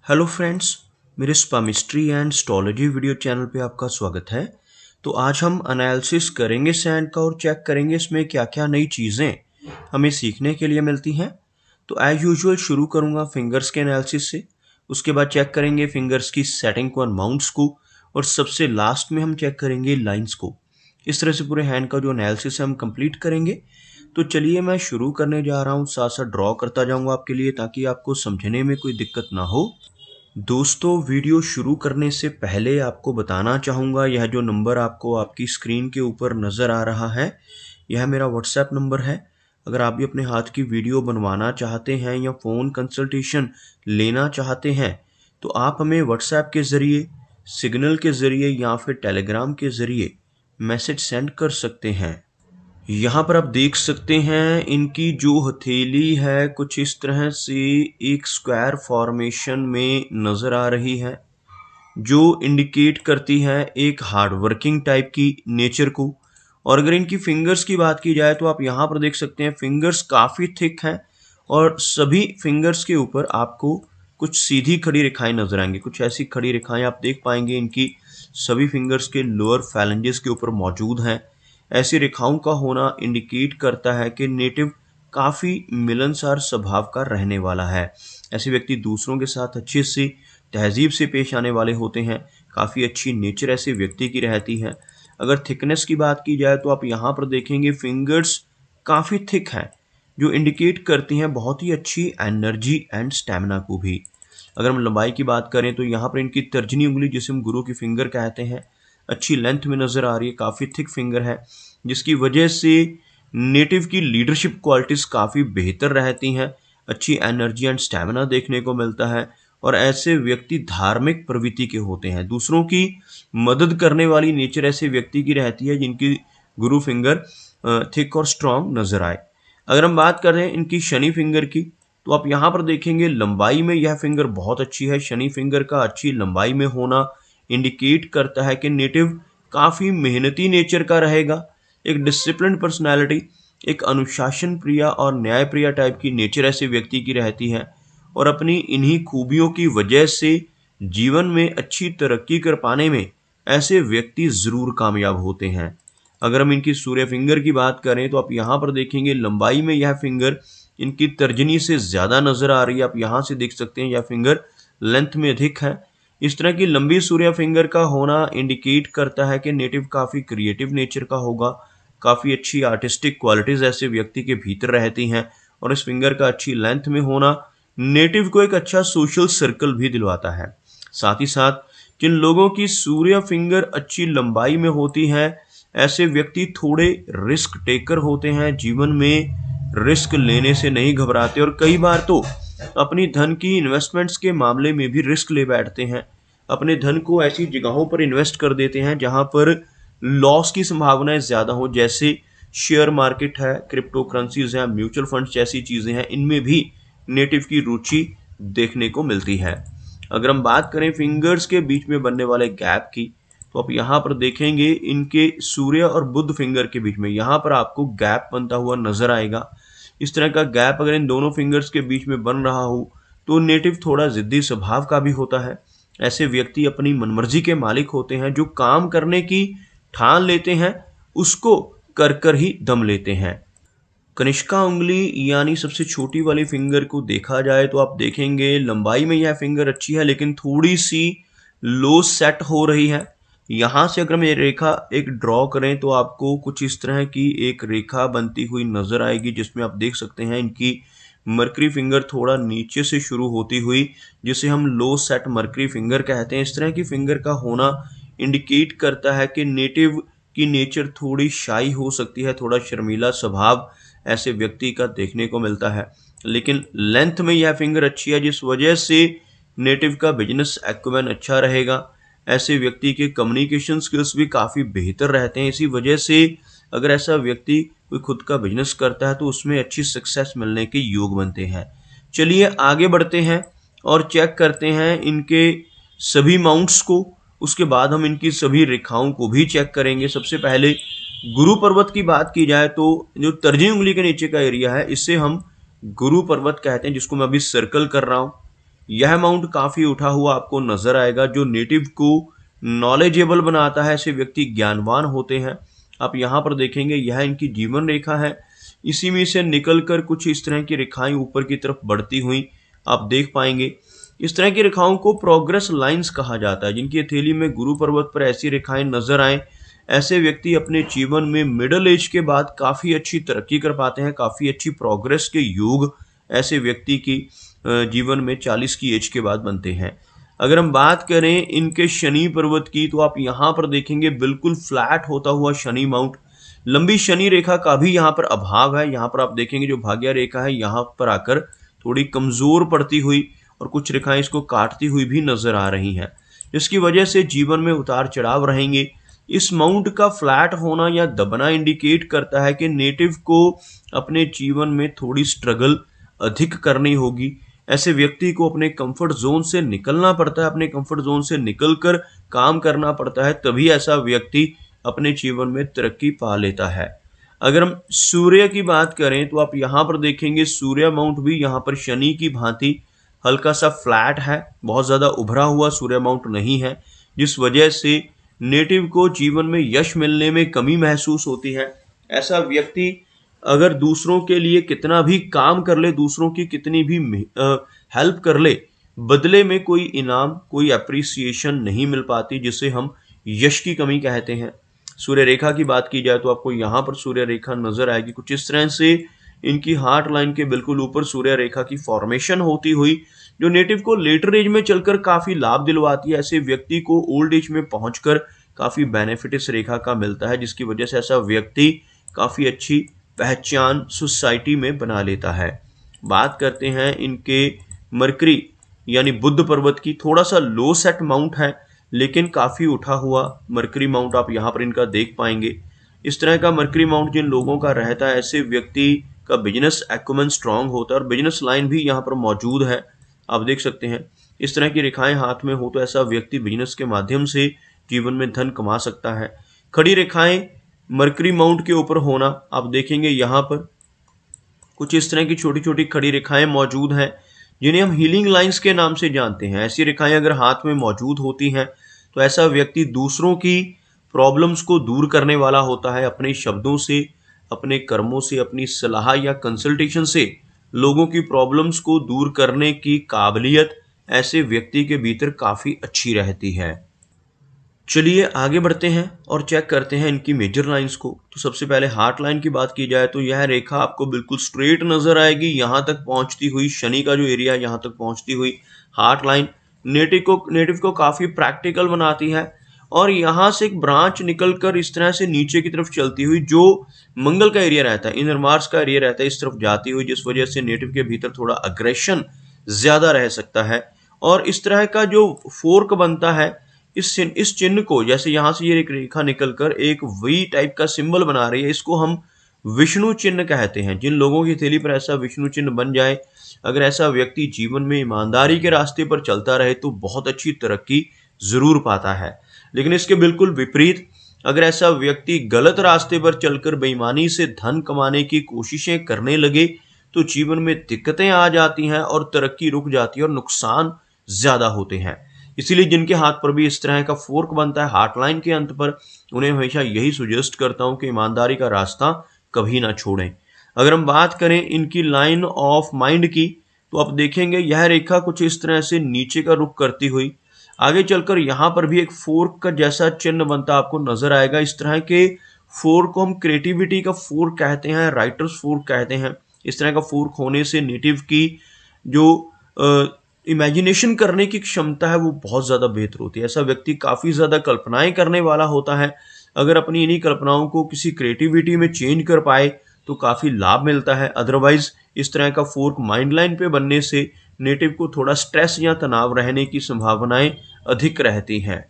Hello friends, मेरे स्पामिस्ट्री and astrology video channel पे आपका स्वागत है। तो आज हम एनालिसिस करेंगे सैंड का और चेक करेंगे इसमें क्या क्या नई चीज़ें हमें सीखने के लिए मिलती हैं। तो एज यूजुअल शुरू करूँगा फिंगर्स के एनालिसिस से, उसके बाद चेक करेंगे फिंगर्स की सेटिंग को और माउंट्स को, और सबसे लास्ट में हम चेक करेंगे लाइंस को। इस तरह से पूरे हैंड का जो एनालिसिस है हम कंप्लीट करेंगे। तो चलिए मैं शुरू करने जा रहा हूँ, साथ साथ ड्रॉ करता जाऊँगा आपके लिए ताकि आपको समझने में कोई दिक्कत ना हो। दोस्तों, वीडियो शुरू करने से पहले आपको बताना चाहूँगा, यह जो नंबर आपको आपकी स्क्रीन के ऊपर नज़र आ रहा है, यह मेरा व्हाट्सएप नंबर है। अगर आप भी अपने हाथ की वीडियो बनवाना चाहते हैं या फ़ोन कंसल्टेशन लेना चाहते हैं तो आप हमें व्हाट्सएप के ज़रिए, सिग्नल के ज़रिए या फिर टेलीग्राम के ज़रिए मैसेज सेंड कर सकते हैं। यहाँ पर आप देख सकते हैं इनकी जो हथेली है कुछ इस तरह से एक स्क्वायर फॉर्मेशन में नज़र आ रही है, जो इंडिकेट करती है एक हार्ड वर्किंग टाइप की नेचर को। और अगर इनकी फिंगर्स की बात की जाए तो आप यहाँ पर देख सकते हैं फिंगर्स काफ़ी थिक हैं और सभी फिंगर्स के ऊपर आपको कुछ सीधी खड़ी रेखाएं नजर आएंगी। कुछ ऐसी खड़ी रेखाएं आप देख पाएंगे इनकी सभी फिंगर्स के लोअर फैलेंजेस के ऊपर मौजूद हैं। ऐसी रेखाओं का होना इंडिकेट करता है कि नेटिव काफ़ी मिलनसार स्वभाव का रहने वाला है। ऐसे व्यक्ति दूसरों के साथ अच्छे से तहजीब से पेश आने वाले होते हैं। काफ़ी अच्छी नेचर ऐसे व्यक्ति की रहती है। अगर थिकनेस की बात की जाए तो आप यहाँ पर देखेंगे फिंगर्स काफ़ी थिक हैं, जो इंडिकेट करती हैं बहुत ही अच्छी एनर्जी एंड स्टेमिना को भी। अगर हम लंबाई की बात करें तो यहाँ पर इनकी तर्जनी उंगली, जिसे हम गुरु की फिंगर कहते हैं, अच्छी लेंथ में नज़र आ रही है। काफ़ी थिक फिंगर है, जिसकी वजह से नेटिव की लीडरशिप क्वालिटीज़ काफ़ी बेहतर रहती हैं। अच्छी एनर्जी एंड स्टेमिना देखने को मिलता है और ऐसे व्यक्ति धार्मिक प्रवृत्ति के होते हैं। दूसरों की मदद करने वाली नेचर ऐसे व्यक्ति की रहती है जिनकी गुरु फिंगर थिक और स्ट्रांग नज़र आए। अगर हम बात करें इनकी शनि फिंगर की तो आप यहाँ पर देखेंगे लंबाई में यह फिंगर बहुत अच्छी है। शनि फिंगर का अच्छी लंबाई में होना इंडिकेट करता है कि नेटिव काफ़ी मेहनती नेचर का रहेगा। एक डिसिप्लिन पर्सनैलिटी, एक अनुशासन प्रिय और न्याय प्रिय टाइप की नेचर ऐसे व्यक्ति की रहती है और अपनी इन्हीं खूबियों की वजह से जीवन में अच्छी तरक्की कर पाने में ऐसे व्यक्ति ज़रूर कामयाब होते हैं। अगर हम इनकी सूर्य फिंगर की बात करें तो आप यहाँ पर देखेंगे लंबाई में यह फिंगर इनकी तर्जनी से ज़्यादा नज़र आ रही है। आप यहाँ से देख सकते हैं यह फिंगर लेंथ में अधिक है। इस तरह की लंबी सूर्य फिंगर का होना इंडिकेट करता है कि नेटिव काफ़ी क्रिएटिव नेचर का होगा। काफ़ी अच्छी आर्टिस्टिक क्वालिटीज़ ऐसे व्यक्ति के भीतर रहती हैं और इस फिंगर का अच्छी लेंथ में होना नेटिव को एक अच्छा सोशल सर्कल भी दिलवाता है। साथ ही साथ जिन लोगों की सूर्य फिंगर अच्छी लंबाई में होती है, ऐसे व्यक्ति थोड़े रिस्क टेकर होते हैं। जीवन में रिस्क लेने से नहीं घबराते और कई बार तो अपनी धन की इन्वेस्टमेंट्स के मामले में भी रिस्क ले बैठते हैं। अपने धन को ऐसी जगहों पर इन्वेस्ट कर देते हैं जहां पर लॉस की संभावनाएं ज़्यादा हो, जैसे शेयर मार्केट है, क्रिप्टो करेंसीज हैं, म्यूचुअल फंड्स जैसी चीज़ें हैं। इनमें भी नेटिव की रुचि देखने को मिलती है। अगर हम बात करें फिंगर्स के बीच में बनने वाले गैप की तो आप यहाँ पर देखेंगे इनके सूर्य और बुध फिंगर के बीच में यहाँ पर आपको गैप बनता हुआ नजर आएगा। इस तरह का गैप अगर इन दोनों फिंगर्स के बीच में बन रहा हो तो नेटिव थोड़ा जिद्दी स्वभाव का भी होता है। ऐसे व्यक्ति अपनी मनमर्जी के मालिक होते हैं, जो काम करने की ठान लेते हैं उसको कर कर ही दम लेते हैं। कनिष्का उंगली यानी सबसे छोटी वाली फिंगर को देखा जाए तो आप देखेंगे लंबाई में यह फिंगर अच्छी है लेकिन थोड़ी सी लो सेट हो रही है। यहाँ से अगर हम ये रेखा एक ड्रॉ करें तो आपको कुछ इस तरह की एक रेखा बनती हुई नजर आएगी, जिसमें आप देख सकते हैं इनकी मरकरी फिंगर थोड़ा नीचे से शुरू होती हुई, जिसे हम लो सेट मरकरी फिंगर कहते हैं। इस तरह की फिंगर का होना इंडिकेट करता है कि नेटिव की नेचर थोड़ी शाई हो सकती है, थोड़ा शर्मीला स्वभाव ऐसे व्यक्ति का देखने को मिलता है। लेकिन लेंथ में यह फिंगर अच्छी है, जिस वजह से नेटिव का बिजनेस एक्वेन अच्छा रहेगा। ऐसे व्यक्ति के कम्युनिकेशन स्किल्स भी काफ़ी बेहतर रहते हैं। इसी वजह से अगर ऐसा व्यक्ति कोई खुद का बिजनेस करता है तो उसमें अच्छी सक्सेस मिलने के योग बनते हैं। चलिए आगे बढ़ते हैं और चेक करते हैं इनके सभी माउंट्स को। उसके बाद हम इनकी सभी रेखाओं को भी चेक करेंगे। सबसे पहले गुरु पर्वत की बात की जाए तो जो तर्जनी उंगली के नीचे का एरिया है इसे हम गुरु पर्वत कहते हैं, जिसको मैं अभी सर्कल कर रहा हूँ। यह माउंट काफी उठा हुआ आपको नजर आएगा, जो नेटिव को नॉलेजेबल बनाता है। ऐसे व्यक्ति ज्ञानवान होते हैं। आप यहाँ पर देखेंगे यह इनकी जीवन रेखा है। इसी में से निकलकर कुछ इस तरह की रेखाएं ऊपर की तरफ बढ़ती हुई आप देख पाएंगे। इस तरह की रेखाओं को प्रोग्रेस लाइंस कहा जाता है। जिनकी हथेली में गुरु पर्वत पर ऐसी रेखाएं नजर आए, ऐसे व्यक्ति अपने जीवन में मिडिल एज के बाद काफी अच्छी तरक्की कर पाते हैं। काफी अच्छी प्रोग्रेस के योग ऐसे व्यक्ति की जीवन में 40 की एज के बाद बनते हैं। अगर हम बात करें इनके शनि पर्वत की, तो आप यहाँ पर देखेंगे बिल्कुल फ्लैट होता हुआ शनि माउंट। लंबी शनि रेखा का भी यहाँ पर अभाव है। यहाँ पर आप देखेंगे जो भाग्य रेखा है यहाँ पर आकर थोड़ी कमजोर पड़ती हुई और कुछ रेखाएं इसको काटती हुई भी नजर आ रही हैं, जिसकी वजह से जीवन में उतार चढ़ाव रहेंगे। इस माउंट का फ्लैट होना या दबना इंडिकेट करता है कि नेटिव को अपने जीवन में थोड़ी स्ट्रगल अधिक करनी होगी। ऐसे व्यक्ति को अपने कंफर्ट जोन से निकलना पड़ता है, अपने कंफर्ट जोन से निकलकर काम करना पड़ता है, तभी ऐसा व्यक्ति अपने जीवन में तरक्की पा लेता है। अगर हम सूर्य की बात करें तो आप यहाँ पर देखेंगे सूर्य माउंट भी यहाँ पर शनि की भांति हल्का सा फ्लैट है, बहुत ज्यादा उभरा हुआ सूर्य माउंट नहीं है, जिस वजह से नेटिव को जीवन में यश मिलने में कमी महसूस होती है। ऐसा व्यक्ति अगर दूसरों के लिए कितना भी काम कर ले, दूसरों की कितनी भी हेल्प कर ले, बदले में कोई इनाम, कोई अप्रिसिएशन नहीं मिल पाती, जिसे हम यश की कमी कहते हैं। सूर्य रेखा की बात की जाए तो आपको यहाँ पर सूर्य रेखा नजर आएगी कुछ इस तरह से। इनकी हार्ट लाइन के बिल्कुल ऊपर सूर्य रेखा की फॉर्मेशन होती हुई, जो नेटिव को लेटर एज में चलकर काफी लाभ दिलवाती है। ऐसे व्यक्ति को ओल्ड एज में पहुंचकर काफी बेनिफिट इस रेखा का मिलता है, जिसकी वजह से ऐसा व्यक्ति काफी अच्छी पहचान सोसाइटी में बना लेता है। बात करते हैं इनके मरकरी यानी बुध पर्वत की। थोड़ा सा लो सेट माउंट है, लेकिन काफी उठा हुआ मरकरी माउंट आप यहाँ पर इनका देख पाएंगे। इस तरह का मरकरी माउंट जिन लोगों का रहता है, ऐसे व्यक्ति का बिजनेस एक्यूमेन स्ट्रांग होता है और बिजनेस लाइन भी यहाँ पर मौजूद है। आप देख सकते हैं इस तरह की रेखाएं हाथ में हो तो ऐसा व्यक्ति बिजनेस के माध्यम से जीवन में धन कमा सकता है। खड़ी रेखाएं मरकरी माउंट के ऊपर होना आप देखेंगे यहाँ पर कुछ इस तरह की छोटी छोटी खड़ी रेखाएं मौजूद हैं, जिन्हें हम हीलिंग लाइंस के नाम से जानते हैं। ऐसी रेखाएं अगर हाथ में मौजूद होती हैं तो ऐसा व्यक्ति दूसरों की प्रॉब्लम्स को दूर करने वाला होता है। अपने शब्दों से, अपने कर्मों से, अपनी सलाह या कंसल्टेशन से लोगों की प्रॉब्लम्स को दूर करने की काबिलियत ऐसे व्यक्ति के भीतर काफी अच्छी रहती है। चलिए आगे बढ़ते हैं और चेक करते हैं इनकी मेजर लाइंस को। तो सबसे पहले हार्ट लाइन की बात की जाए तो यह रेखा आपको बिल्कुल स्ट्रेट नजर आएगी, यहाँ तक पहुंचती हुई शनि का जो एरिया है यहाँ तक पहुंचती हुई हार्ट लाइन नेटिव को काफी प्रैक्टिकल बनाती है। और यहाँ से एक ब्रांच निकलकर इस तरह से नीचे की तरफ चलती हुई, जो मंगल का एरिया रहता है, इनर मार्स का एरिया रहता है, इस तरफ जाती हुई, जिस वजह से नेटिव के भीतर थोड़ा अग्रेशन ज्यादा रह सकता है। और इस तरह का जो फोर्क बनता है, इस चिन्ह को, जैसे यहाँ से ये एक रेखा निकलकर एक वी टाइप का सिंबल बना रही है, इसको हम विष्णु चिन्ह कहते हैं। जिन लोगों की थैली पर ऐसा विष्णु चिन्ह बन जाए, अगर ऐसा व्यक्ति जीवन में ईमानदारी के रास्ते पर चलता रहे तो बहुत अच्छी तरक्की जरूर पाता है। लेकिन इसके बिल्कुल विपरीत अगर ऐसा व्यक्ति गलत रास्ते पर चलकर बेईमानी से धन कमाने की कोशिशें करने लगे तो जीवन में दिक्कतें आ जाती हैं और तरक्की रुक जाती है और नुकसान ज्यादा होते हैं। इसीलिए जिनके हाथ पर भी इस तरह का फोर्क बनता है हार्ट लाइन के अंत पर, उन्हें हमेशा यही सुजेस्ट करता हूं कि ईमानदारी का रास्ता कभी ना छोड़ें। अगर हम बात करें इनकी लाइन ऑफ माइंड की तो आप देखेंगे यह रेखा कुछ इस तरह से नीचे का रुख करती हुई आगे चलकर यहाँ पर भी एक फोर्क का जैसा चिन्ह बनता आपको नजर आएगा। इस तरह के फोर्क को हम क्रिएटिविटी का फोर्क कहते हैं, राइटर्स फोर्क कहते हैं। इस तरह का फोर्क होने से नेटिव की जो इमेजिनेशन करने की क्षमता है वो बहुत ज्यादा बेहतर होती है। ऐसा व्यक्ति काफी ज्यादा कल्पनाएं करने वाला होता है। अगर अपनी इन्हीं कल्पनाओं को किसी क्रिएटिविटी में चेंज कर पाए तो काफी लाभ मिलता है। अदरवाइज इस तरह का फोर्क माइंड लाइन पे बनने से नेटिव को थोड़ा स्ट्रेस या तनाव रहने की संभावनाएं अधिक रहती हैं।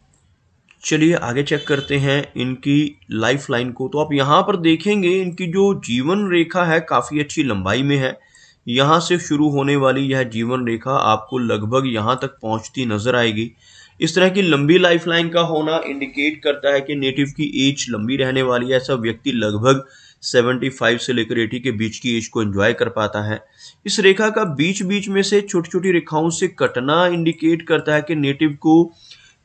चलिए आगे चेक करते हैं इनकी लाइफ लाइन को। तो आप यहाँ पर देखेंगे इनकी जो जीवन रेखा है काफी अच्छी लंबाई में है। यहाँ से शुरू होने वाली यह जीवन रेखा आपको लगभग यहाँ तक पहुंचती नजर आएगी। इस तरह की लंबी लाइफ लाइन का होना इंडिकेट करता है कि नेटिव की एज लंबी रहने वाली है। ऐसा व्यक्ति लगभग 75 से लेकर 80 के बीच की एज को एंजॉय कर पाता है। इस रेखा का बीच बीच में से छोटी छोटी रेखाओं से कटना इंडिकेट करता है कि नेटिव को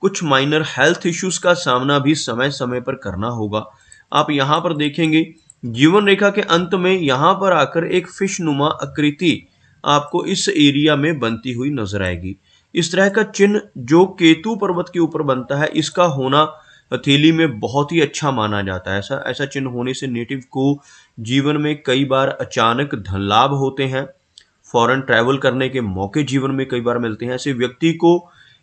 कुछ माइनर हेल्थ इश्यूज का सामना भी समय समय पर करना होगा। आप यहाँ पर देखेंगे जीवन रेखा के अंत में यहाँ पर आकर एक फिश नुमा आकृति आपको इस एरिया में बनती हुई नजर आएगी। इस तरह का चिन्ह जो केतु पर्वत के ऊपर बनता है, इसका होना हथेली में बहुत ही अच्छा माना जाता है। ऐसा ऐसा चिन्ह होने से नेटिव को जीवन में कई बार अचानक धन लाभ होते हैं, फॉरेन ट्रैवल करने के मौके जीवन में कई बार मिलते हैं। ऐसे व्यक्ति को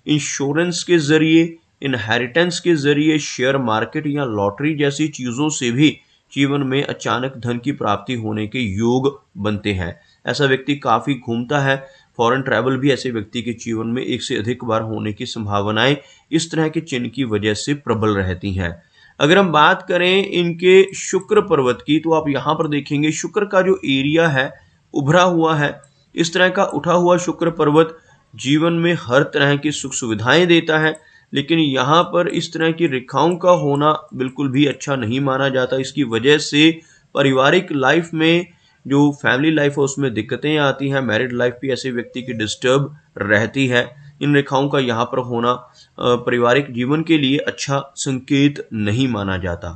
इंश्योरेंस के जरिए, इनहेरिटेंस के जरिए, शेयर मार्केट या लॉटरी जैसी चीजों से भी जीवन में अचानक धन की प्राप्ति होने के योग बनते हैं। ऐसा व्यक्ति काफी घूमता है। फॉरेन ट्रैवल भी ऐसे व्यक्ति के जीवन में एक से अधिक बार होने की संभावनाएं इस तरह के चिन्ह की वजह से प्रबल रहती हैं। अगर हम बात करें इनके शुक्र पर्वत की, तो आप यहाँ पर देखेंगे शुक्र का जो एरिया है उभरा हुआ है। इस तरह का उठा हुआ शुक्र पर्वत जीवन में हर तरह की सुख सुविधाएं देता है, लेकिन यहाँ पर इस तरह की रेखाओं का होना बिल्कुल भी अच्छा नहीं माना जाता। इसकी वजह से पारिवारिक लाइफ में, जो फैमिली लाइफ है, उसमें दिक्कतें आती हैं। मैरिड लाइफ भी ऐसे व्यक्ति की डिस्टर्ब रहती है। इन रेखाओं का यहाँ पर होना पारिवारिक जीवन के लिए अच्छा संकेत नहीं माना जाता।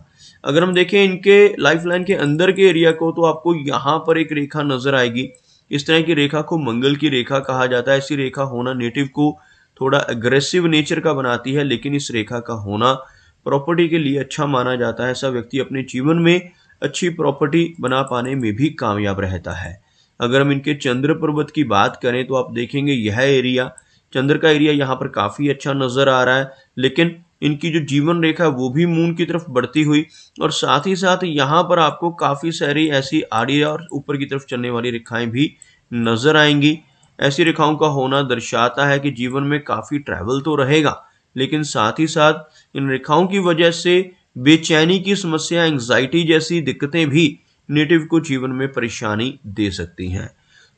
अगर हम देखें इनके लाइफ लाइन के अंदर के एरिया को, तो आपको यहाँ पर एक रेखा नजर आएगी। इस तरह की रेखा को मंगल की रेखा कहा जाता है। ऐसी रेखा होना नेटिव को थोड़ा अग्रेसिव नेचर का बनाती है, लेकिन इस रेखा का होना प्रॉपर्टी के लिए अच्छा माना जाता है। ऐसा व्यक्ति अपने जीवन में अच्छी प्रॉपर्टी बना पाने में भी कामयाब रहता है। अगर हम इनके चंद्र पर्वत की बात करें, तो आप देखेंगे यह एरिया, चंद्र का एरिया यहाँ पर काफी अच्छा नजर आ रहा है, लेकिन इनकी जो जीवन रेखा है वो भी मून की तरफ बढ़ती हुई, और साथ ही साथ यहाँ पर आपको काफी सारी ऐसी आड़ी और ऊपर की तरफ चलने वाली रेखाएं भी नजर आएंगी। ऐसी रेखाओं का होना दर्शाता है कि जीवन में काफी ट्रैवल तो रहेगा, लेकिन साथ ही साथ इन रेखाओं की वजह से बेचैनी की समस्या, एंग्जाइटी जैसी दिक्कतें भी नेटिव को जीवन में परेशानी दे सकती हैं।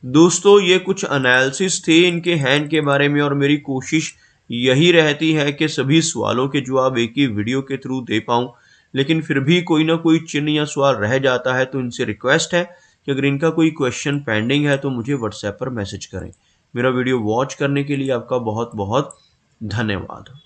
दोस्तों, ये कुछ एनालिसिस थे इनके हैंड के बारे में, और मेरी कोशिश यही रहती है कि सभी सवालों के जवाब एक ही वीडियो के थ्रू दे पाऊं, लेकिन फिर भी कोई ना कोई चिन्ह या सवाल रह जाता है। तो इनसे रिक्वेस्ट है कि अगर इनका कोई क्वेश्चन पेंडिंग है तो मुझे व्हाट्सएप पर मैसेज करें। मेरा वीडियो वॉच करने के लिए आपका बहुत बहुत धन्यवाद।